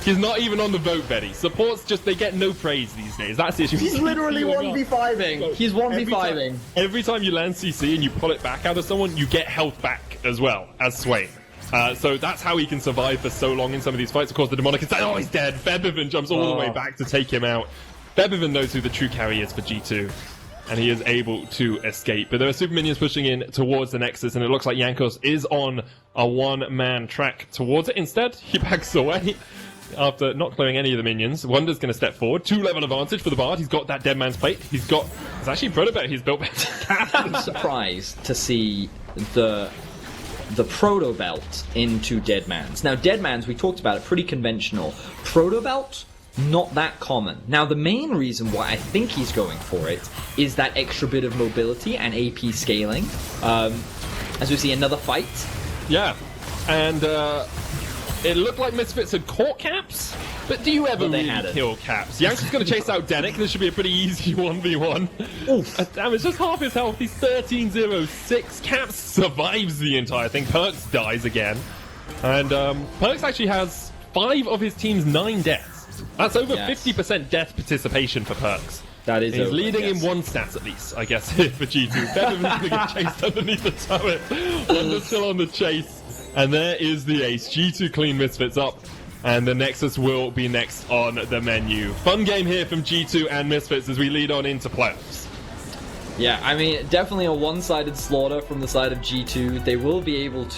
He's not even on the vote, Betty. Supports just, they get no praise these days. That's the issue. He's literally 1v5ing. He's 1v5ing. Every time you land CC and you pull it back out of someone, you get health back as well, as Swain. So that's how he can survive for so long in some of these fights. Of course, the Demonic is like, oh, he's dead. Febiven jumps all the way back to take him out. Febiven knows who the true carry is for G2. And he is able to escape. But there are super minions pushing in towards the Nexus, and it looks like Yankos is on a one-man track towards it. Instead, he backs away after not clearing any of the minions. Wonder's going to step forward. 2-level advantage for the Bard. He's got that Dead Man's Plate. It's actually Protobet he's built. I'm surprised to see the Proto Belt into Dead Man's. Now, Dead Man's, we talked about it, pretty conventional. Proto Belt, not that common. Now, the main reason why I think he's going for it is that extra bit of mobility and AP scaling. As we see another fight. Yeah, and it looked like Misfits had caught Caps, But do you ever But they really had it. kill Caps? Yanks is going to chase out Denick. This should be a pretty easy 1v1. Damn, it's just half his health. He's 13-0-6. Caps survives the entire thing. Perks dies again. And Perks actually has 5 of his team's 9 deaths. That's over Yes. 50% death participation for Perks. That is He's over, leading yes. in 1 stat at least, I guess, here for G2. Bevan's going to get chased underneath the turret. Wonder's still on the chase. And there is the ace. G2 clean Misfits up. And the Nexus will be next on the menu. Fun game here from G2 and Misfits as we lead on into playoffs. Yeah, I mean, definitely a one-sided slaughter from the side of G2. They will be able to